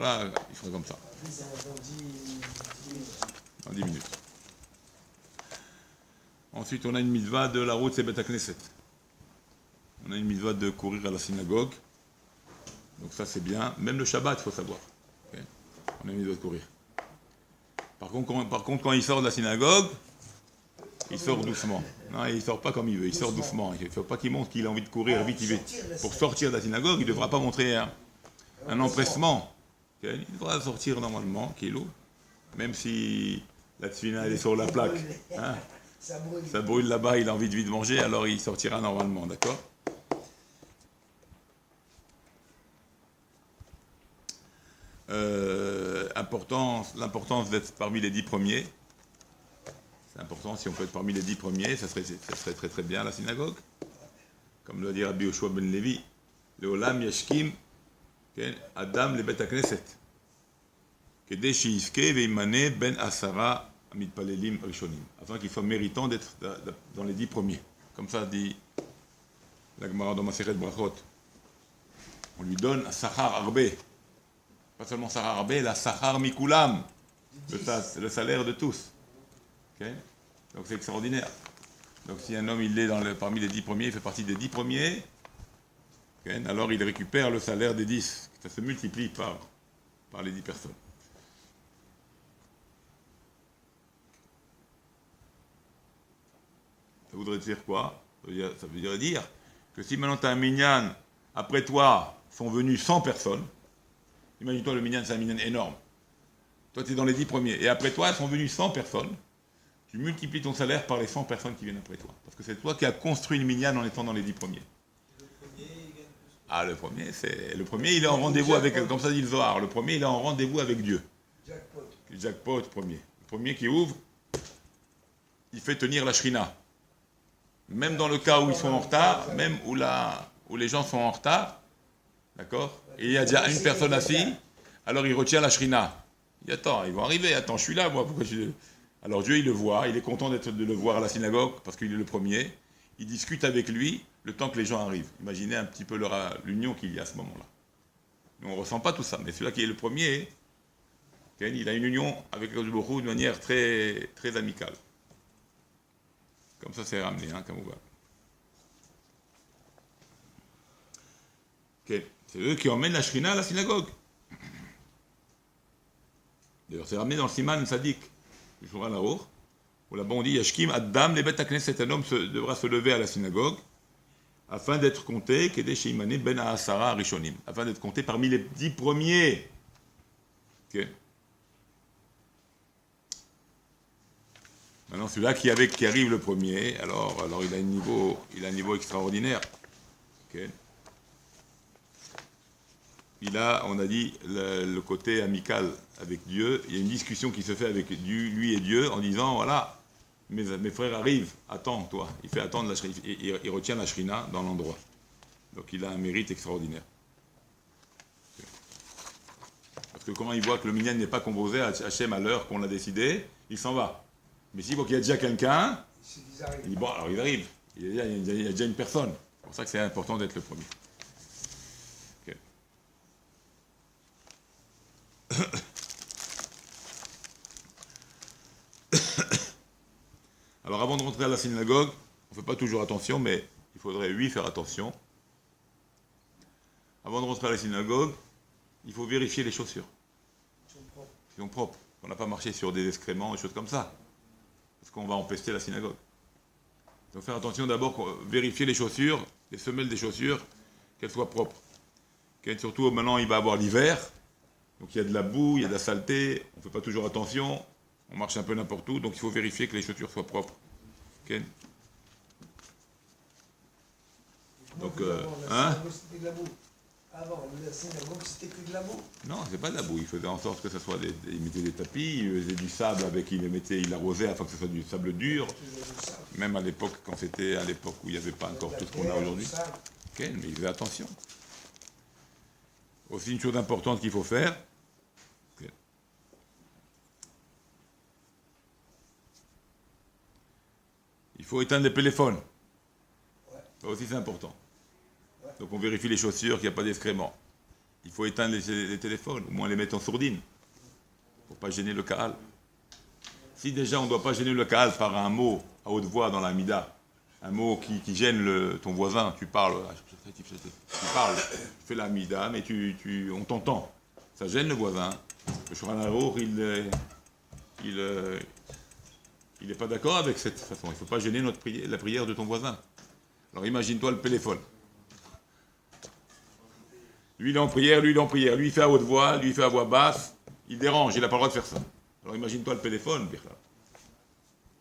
là, il fera comme ça. Dans 10 minutes. Ensuite, on a une mitzvah de la route, c'est Bet HaKnesset. On a une mitzvah de courir à la synagogue. Donc ça, c'est bien. Même le Shabbat, il faut savoir. Okay. On a une mitzvah de courir. Par contre, quand il sort de la synagogue, il sort doucement. Non, il ne sort pas comme il veut, il sort doucement. Il ne faut pas qu'il montre qu'il a envie de courir vite. Pour sortir de la synagogue, il ne devra pas montrer un empressement. Okay. Il devra sortir normalement, kilo. Même si la tefila est sur la plaque. Hein, ça brûle là-bas, il a envie de vite manger, alors il sortira normalement, d'accord? L'importance d'être parmi les 10 premiers. C'est important, si on peut être parmi les 10 premiers, ça serait très très bien à la synagogue. Comme le dit Rabbi Yoshua ben Levi, Leolam yashkim Adam le Bet HaKnesset. Kedei sheizke veimane ben asara mitpalelim rishonim. Afin qu'il soit méritant d'être dans les 10 premiers. Comme ça dit la Gemara dans Masechet Brachot. On lui donne Sachar Arbe. Pas seulement Sachar Arbe, la Sachar Mikulam. Le salaire de tous. Okay. Donc c'est extraordinaire. Donc si un homme il est parmi les 10 premiers, il fait partie des 10 premiers, okay, alors il récupère le salaire des 10. Ça se multiplie par les 10 personnes. Ça voudrait dire quoi? Ça veut dire que si maintenant tu as un minyan, après toi sont venus 100 personnes, imagine-toi le minyan, c'est un minyan énorme. Toi tu es dans les 10 premiers, et après toi sont venus 100 personnes. Tu multiplies ton salaire par les 100 personnes qui viennent après toi. Parce que c'est toi qui as construit le minyan en étant dans les 10 premiers. Ah, le premier, il est en rendez-vous avec, comme ça dit le Zohar, le premier, il est en rendez-vous avec Dieu. Jackpot, premier. Le premier qui ouvre, il fait tenir la shrina. Même dans le cas où ils sont en retard, même où les gens sont en retard, d'accord, et il y a déjà une personne assise, alors il retient la shrina. Il dit, attends, ils vont arriver, attends, je suis là, moi, pourquoi je... Alors Dieu, il le voit, il est content de le voir à la synagogue, parce qu'il est le premier. Il discute avec lui le temps que les gens arrivent. Imaginez un petit peu l'union qu'il y a à ce moment-là. Nous, on ne ressent pas tout ça, mais celui-là qui est le premier, il a une union avec le Baruch Hu de manière très, très amicale. Comme ça, c'est ramené, hein, comme on voit. Okay. C'est eux qui emmènent la shrina à la synagogue. D'ailleurs, c'est ramené dans le Siman Sadik. Où là-bas on dit Yashkim Adam le Bet HaKnesset, un homme devra se lever à la synagogue afin d'être compté Kedei sheimane ben asara rishonim, afin d'être compté parmi les 10 premiers. Okay. Maintenant celui-là qui arrive le premier, alors il a un niveau extraordinaire. Okay. Il a, on a dit, le côté amical avec Dieu. Il y a une discussion qui se fait avec lui et Dieu en disant, voilà, mes frères arrivent, attends toi. Il fait attendre la shrina, il retient la shrina dans l'endroit. Donc il a un mérite extraordinaire. Parce que quand il voit que le minyan n'est pas composé à Hachem à l'heure qu'on a décidé, il s'en va. Mais s'il voit qu'il y a déjà quelqu'un, il dit, bon, alors il arrive. Il y a déjà une personne. C'est pour ça que c'est important d'être le premier. Alors avant de rentrer à la synagogue, on ne fait pas toujours attention, mais il faudrait faire attention. Avant de rentrer à la synagogue, il faut vérifier les chaussures. Ils sont propres. On n'a pas marché sur des excréments, des choses comme ça. Parce qu'on va empester la synagogue. Donc faire attention d'abord, vérifier les chaussures, les semelles des chaussures, qu'elles soient propres. Surtout maintenant, il va avoir l'hiver. Donc il y a de la boue, il y a de la saleté, on ne fait pas toujours attention, on marche un peu n'importe où, donc il faut vérifier que les chaussures soient propres. Okay. Donc, c'était de la boue. Avant, la synagogue, c'était que de la boue. Non, c'est pas de la boue, il faisait en sorte que ce soit il mettait des tapis, il faisait du sable avec, il arrosait afin que ce soit du sable dur. Même à l'époque, quand c'était à l'époque où il n'y avait pas encore tout ce qu'on a aujourd'hui. Okay, mais il faisait attention. Aussi une chose importante qu'il faut faire, il faut éteindre les téléphones. Ça aussi c'est important. Donc on vérifie les chaussures, qu'il n'y a pas d'excréments. il faut éteindre les téléphones, au moins les mettre en sourdine, pour ne pas gêner le Kaal. Si déjà on ne doit pas gêner le Kaal par un mot à haute voix dans la Mida, un mot qui gêne ton voisin, tu parles, tu fais la Mida, mais on t'entend. Ça gêne le voisin. Le Shulchan Aruch, il n'est pas d'accord avec cette façon. Il ne faut pas gêner la prière de ton voisin. Alors imagine-toi le téléphone. Lui il est en prière, lui il fait à haute voix, lui il fait à voix basse, il dérange, il n'a pas le droit de faire ça. Alors imagine-toi le téléphone, Birlal.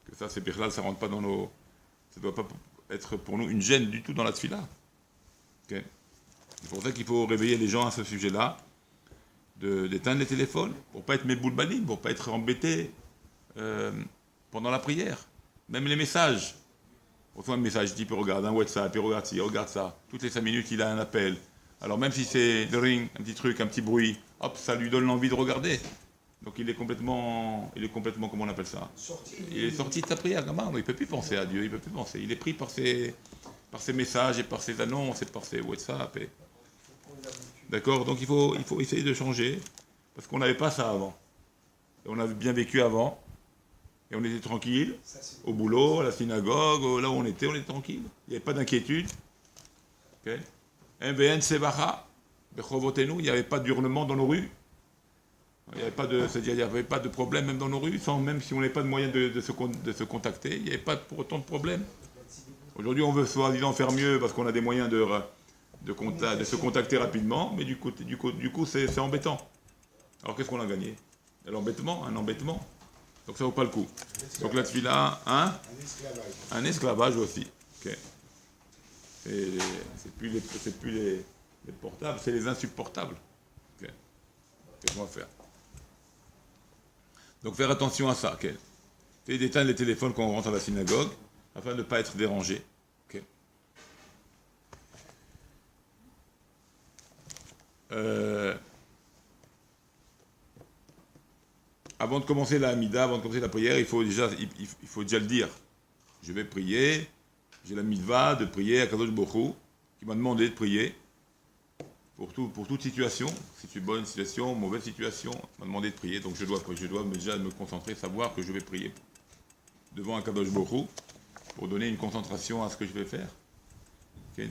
Que ça, c'est Birlal, ça rentre pas dans nos... Ça ne doit pas être pour nous une gêne du tout dans la tfila. Okay. C'est pour ça qu'il faut réveiller les gens à ce sujet-là, d'éteindre les téléphones, pour ne pas être méboulbalim, pour ne pas être embêté pendant la prière. Même les messages. On reçoit un message, il regarde un WhatsApp, il regarde ci, il regarde ça. Toutes les 5 minutes, il a un appel. Alors même si c'est le ring, un petit truc, un petit bruit, hop, ça lui donne l'envie de regarder. Donc il est complètement, comment on appelle ça? Il est sorti de sa prière, gamin. Il ne peut plus penser à Dieu, il ne peut plus penser. Il est pris par ses messages et par ses annonces et par ses WhatsApp. D'accord? Donc il faut essayer de changer, parce qu'on n'avait pas ça avant. Et on avait bien vécu avant, et on était tranquille, au boulot, à la synagogue, là où on était tranquille. Il n'y avait pas d'inquiétude. Okay? MVN Sevacha, Bechovotenu, il n'y avait pas d'hurlement dans nos rues. Il n'y avait pas c'est-à-dire, il n'y avait pas de problème même dans nos rues, même si on n'avait pas de moyen de se contacter, il n'y avait pas pour autant de problème. Aujourd'hui, on veut soi-disant faire mieux parce qu'on a des moyens de se contacter rapidement, mais du coup, c'est embêtant. Alors qu'est-ce qu'on a gagné? Un embêtement. Donc ça vaut pas le coup. Donc la tefila, un esclavage aussi. Okay. C'est plus les portables, c'est les insupportables. Okay. Qu'est-ce qu'on va faire? Donc faire attention à ça. Okay. Et d'éteindre les téléphones quand on rentre à la synagogue, afin de ne pas être dérangé. Okay. Avant de commencer la Hamida, avant de commencer la prière, il faut déjà le dire. Je vais prier, j'ai la mitzvah de prier à Kadosh Baruch Hu, qui m'a demandé de prier pour toute situation, si c'est une bonne situation, mauvaise situation, il m'a demandé de prier, donc je dois déjà me concentrer, savoir que je vais prier devant un Kadosh Baruch Hu, pour donner une concentration à ce que je vais faire, okay,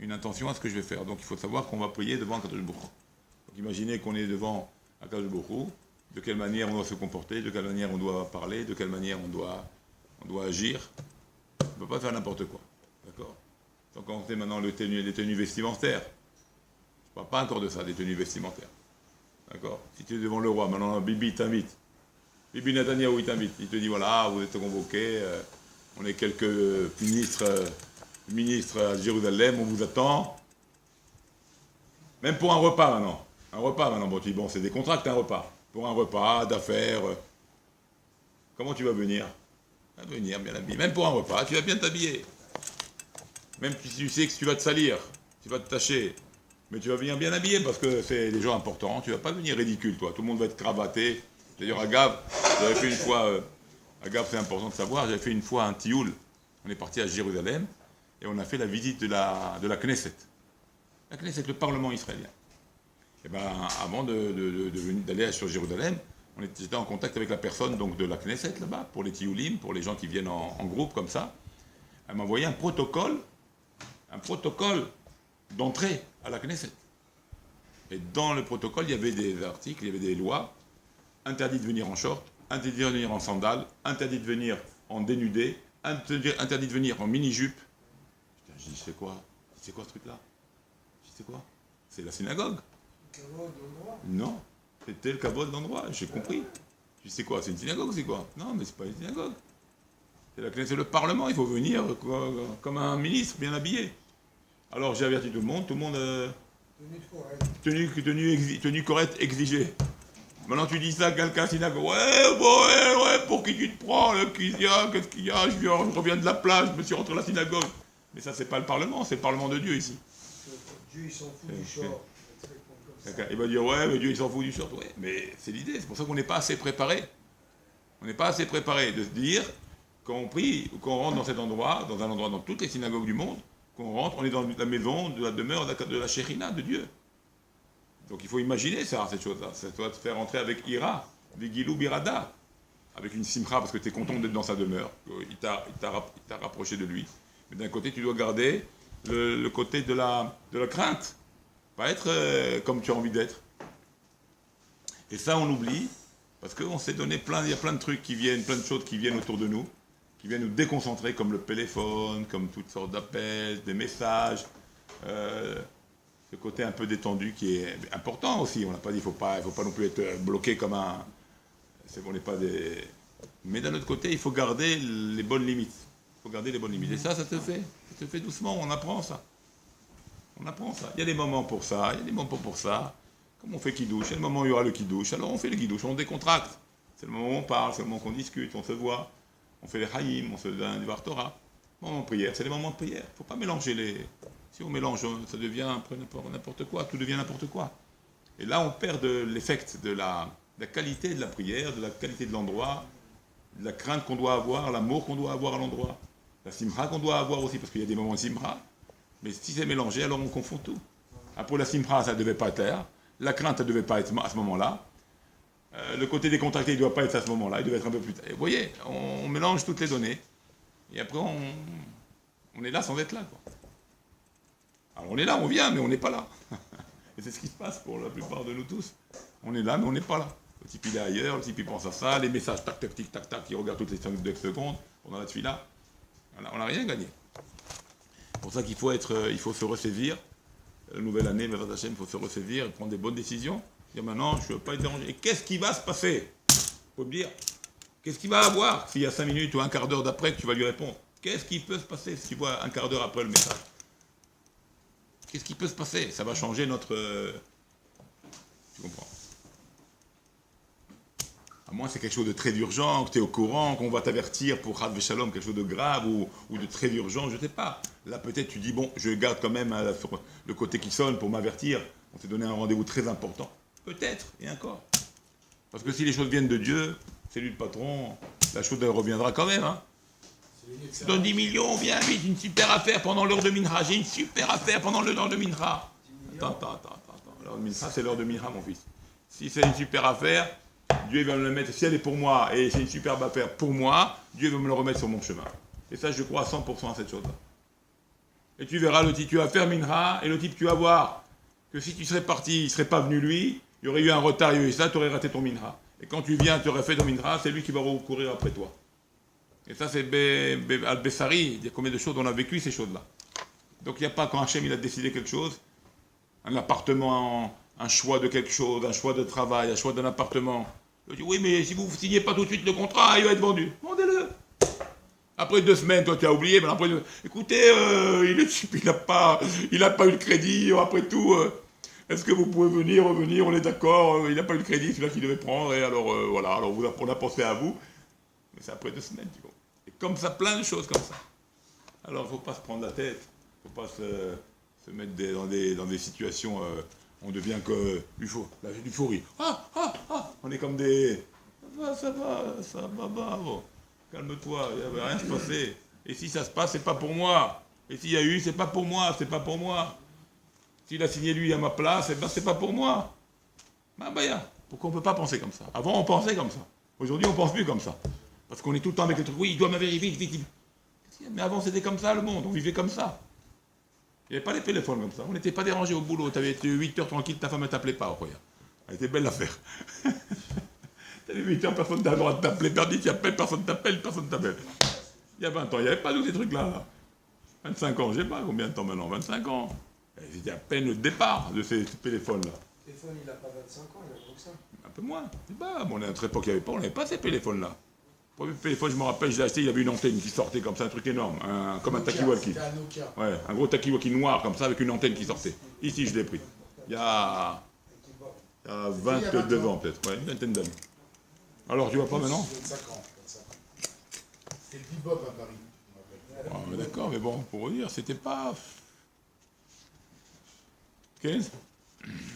une intention à ce que je vais faire. Donc il faut savoir qu'on va prier devant un Kadosh Baruch Hu. Donc imaginez qu'on est devant un Kadosh Baruch Hu, de quelle manière on doit se comporter, de quelle manière on doit parler, de quelle manière on doit agir. On ne peut pas faire n'importe quoi. D'accord? Donc quand on fait maintenant les tenues vestimentaires, je ne parle pas encore de ça, des tenues vestimentaires. D'accord? Si tu es devant le roi, maintenant Bibi t'invite. Bibi Netanyahou il t'invite. Il te dit voilà, vous êtes convoqués, on est quelques ministres à Jérusalem, on vous attend. Même pour un repas maintenant. Bon, tu dis bon, c'est des contrats, un repas. Pour un repas, d'affaires. Comment tu vas venir? Tu vas venir bien habillé. Même pour un repas, tu vas bien t'habiller. Même si tu sais que tu vas te salir, tu vas te tacher. Mais tu vas venir bien habillé parce que c'est des gens importants. Tu ne vas pas venir ridicule, toi. Tout le monde va être cravaté. D'ailleurs, à Gav, j'avais fait une fois... à Gav, c'est important de savoir, j'avais fait une fois un tioul. On est parti à Jérusalem et on a fait la visite de la Knesset. La Knesset, le Parlement israélien. Et bien, avant d'aller sur Jérusalem, j'étais en contact avec la personne donc, de la Knesset là-bas, pour les tioulim, pour les gens qui viennent en groupe comme ça. Elle m'a envoyé un protocole d'entrée à la Knesset. Et dans le protocole, il y avait des articles, il y avait des lois. Interdit de venir en short, interdit de venir en sandales, interdit de venir en dénudé, interdit de venir en mini-jupe. Je dis, c'est quoi ce truc-là? Je dis, c'est quoi? C'est la synagogue. Non, c'était le kavod d'endroit, j'ai compris. Je dis, c'est quoi? C'est une synagogue, c'est quoi? Non, mais c'est pas une synagogue. C'est le Parlement, il faut venir comme un ministre bien habillé. Alors j'ai averti tout le monde tenue correcte exigée. Maintenant tu dis ça à quelqu'un à la synagogue, ouais, pour qui tu te prends, qu'est-ce qu'il y a, je reviens de la plage, je me suis rentré à la synagogue. Mais ça c'est pas le Parlement, c'est le Parlement de Dieu ici. Dieu il s'en fout du short. Il va dire, ouais, mais Dieu il s'en fout du short. Ouais, mais c'est l'idée, c'est pour ça qu'on n'est pas assez préparé. On n'est pas assez préparé de se dire, quand on prie, ou quand on rentre dans cet endroit, dans toutes les synagogues du monde, qu'on rentre, on est dans la maison, de la demeure de la Shekhinah, de Dieu. Donc il faut imaginer ça, cette chose-là. Ça doit te faire entrer avec ira, vigilou birada, avec une simcha, parce que tu es content d'être dans sa demeure. Il t'a rapproché de lui. Mais d'un côté, tu dois garder le côté de la crainte. Pas être comme tu as envie d'être. Et ça, on oublie, parce qu'on s'est donné il y a plein de trucs qui viennent, plein de choses qui viennent autour de nous, qui viennent nous déconcentrer, comme le téléphone, comme toutes sortes d'appels, des messages. Ce côté un peu détendu qui est important aussi. On n'a pas dit qu'il ne faut pas non plus être bloqué comme un... On n'est pas des... Mais d'un autre côté, il faut garder les bonnes limites. Il faut garder les bonnes limites. Et ça te fait. Ça te fait doucement, on apprend ça. On apprend ça. Il y a des moments pour ça, il y a des moments pour ça. Comme on fait qui-douche, il y a le moment où il y aura le qui-douche, alors on fait le qui-douche, on décontracte. C'est le moment où on parle, c'est le moment qu'on discute, on se voit. On fait les haïm, on se donne du Var Torah. Moment de prière, c'est les moments de prière. Il ne faut pas mélanger les... Si on mélange, ça devient n'importe quoi, tout devient n'importe quoi. Et là, on perd de l'effect de la qualité de la prière, de la qualité de l'endroit, de la crainte qu'on doit avoir, l'amour qu'on doit avoir à l'endroit, la simra qu'on doit avoir aussi, parce qu'il y a des moments de simra. Mais si c'est mélangé, alors on confond tout. Après, la simra, ça ne devait pas être là. La crainte, ça ne devait pas être à ce moment-là. Le côté décontracté, il ne doit pas être à ce moment-là, il devait être un peu plus tard. Et vous voyez, on mélange toutes les données. Et après, on est là sans être là, quoi. Alors on est là, on vient, mais on n'est pas là. Et c'est ce qui se passe pour la plupart de nous tous. On est là, mais on n'est pas là. Le type il est ailleurs, le type il pense à ça, les messages tac tac tic tac tac, il regarde toutes les 5 secondes, pendant la tefila. On n'a rien gagné. C'est pour ça qu'il faut se ressaisir. La nouvelle année, Bezrat Hashem, il faut se ressaisir et prendre des bonnes décisions. Dire maintenant, je ne veux pas être dérangé. Et qu'est-ce qui va se passer? Il faut me dire. Qu'est-ce qu'il va avoir s'il y a 5 minutes ou un quart d'heure d'après que tu vas lui répondre? Qu'est-ce qui peut se passer si tu vois un quart d'heure après le message? Qu'est-ce qui peut se passer? Ça va changer notre... Tu comprends? À moins c'est quelque chose de très urgent, que tu es au courant, qu'on va t'avertir pour Chad Veshalom, quelque chose de grave ou de très urgent, je ne sais pas. Là peut-être tu dis, bon, je garde quand même le côté qui sonne pour m'avertir. On s'est donné un rendez-vous très important. Peut-être, et encore. Parce que si les choses viennent de Dieu, c'est lui le patron, la chose elle reviendra quand même. Hein. Je donne 10 millions, viens vite, une super affaire pendant l'heure de Mincha. J'ai une super affaire pendant l'heure de Mincha. Attends. L'heure de Mincha, c'est l'heure de Mincha, mon fils. Si c'est une super affaire, Dieu va me le mettre. Si elle est pour moi et c'est une superbe affaire pour moi, Dieu va me le remettre sur mon chemin. Et ça, je crois à 100% à cette chose-là. Et tu verras le type, tu vas faire Mincha, et le type, tu vas voir que si tu serais parti, il ne serait pas venu lui, il y aurait eu un retard, il y aurait eu ça, tu aurais raté ton Mincha. Et quand tu viens, tu aurais fait ton Mincha, c'est lui qui va recourir après toi. Et ça, c'est Al-Bessari, il y a combien de choses on a vécu ces choses-là. Donc il n'y a pas quand Hachem il a décidé quelque chose, un appartement, un choix de quelque chose, un choix de travail, un choix d'un appartement. Il dit oui, mais si vous ne signez pas tout de suite le contrat, il va être vendu. Vendez-le. Après 2 semaines, toi tu as oublié, mais après, écoutez, il n'a pas eu le crédit, après tout, est-ce que vous pouvez revenir, on est d'accord, il n'a pas eu le crédit, c'est là qu'il devait prendre, et alors voilà, alors on a pensé à vous, mais c'est après 2 semaines, tu vois. Et comme ça, plein de choses comme ça. Alors il ne faut pas se prendre la tête, il ne faut pas se mettre dans des situations, on devient que l'euphorie. On est comme des... Ça va, bon. Calme-toi, il ne va rien se passer. Et si ça se passe, c'est pas pour moi. Et s'il y a eu, c'est pas pour moi. S'il a signé lui à ma place, c'est pas pour moi. Pourquoi on ne peut pas penser comme ça? Avant, on pensait comme ça. Aujourd'hui, on ne pense plus comme ça. Parce qu'on est tout le temps avec le truc, oui, il doit m'avérer vite. Mais avant, c'était comme ça, le monde. On vivait comme ça. Il n'y avait pas les téléphones comme ça. On n'était pas dérangé au boulot. Tu avais été 8 heures tranquille, ta femme ne t'appelait pas. Elle était belle l'affaire. Tu avais 8 heures, personne n'a le droit de t'appeler. Perdu, tu appelles, personne t'appelle. Il y a 20 ans, il n'y avait pas tous ces trucs-là. 25 ans, je ne sais pas combien de temps maintenant. 25 ans. C'était à peine le départ de ces téléphones-là. Le téléphone, il n'a pas 25 ans, il a moins que ça. Un peu moins. Je sais pas, à notre époque, on n'avait pas ces téléphones-là. Le premier téléphone, je me rappelle, je l'ai acheté, il y avait une antenne qui sortait comme ça, un truc énorme, comme un Takiwaki. C'était un Nokia. Ouais, un gros Takiwaki noir comme ça, avec une antenne qui sortait. Ici, je l'ai pris. Il y a 22 ans peut-être, une vingtaine d'années. Alors, tu vois pas maintenant? 25 ans. C'était le bebop à Paris. Mais d'accord, mais bon, pour vous dire, c'était pas... 15.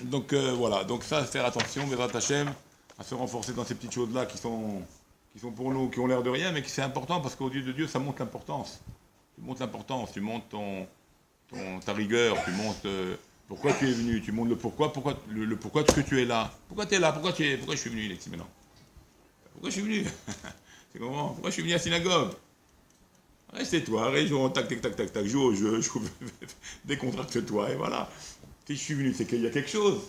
Donc voilà, donc ça, faire attention, Bezrat Hashem, à se renforcer dans ces petites choses-là qui sont pour nous, qui ont l'air de rien, mais qui c'est important parce qu'au Dieu de Dieu, ça montre l'importance. Tu montres l'importance, tu montres ta rigueur, tu montres Pourquoi tu es venu? Tu montres le pourquoi que tu es là. Pourquoi tu es là? Pourquoi je suis venu, Alexis, maintenant? Pourquoi je suis venu? C'est comment? Pourquoi je suis venu à la synagogue? Reste-toi, région, tac, tac, tac, tac, tac, joue au jeu, décontracte-toi, et voilà. Si je suis venu, c'est qu'il y a quelque chose.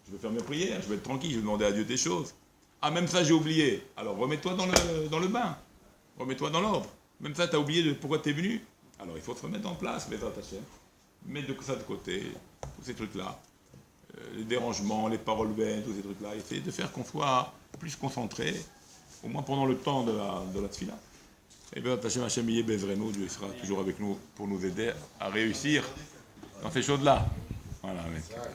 Je vais faire mes prières, je vais être tranquille, je vais demander à Dieu des choses. Ah, même ça, j'ai oublié. Alors, remets-toi dans le bain. Remets-toi dans l'ordre. Même ça, tu as oublié pourquoi tu es venu. Alors, il faut se remettre en place, Bézrat Hashem. Mettre ça de côté, tous ces trucs-là. Les dérangements, les paroles vaines, tous ces trucs-là. Essayer de faire qu'on soit plus concentré, au moins pendant le temps de la tfila. Et bien, Hashem Yeh Bezrenu, Dieu sera toujours avec nous pour nous aider à réussir dans ces choses-là. Voilà, mec.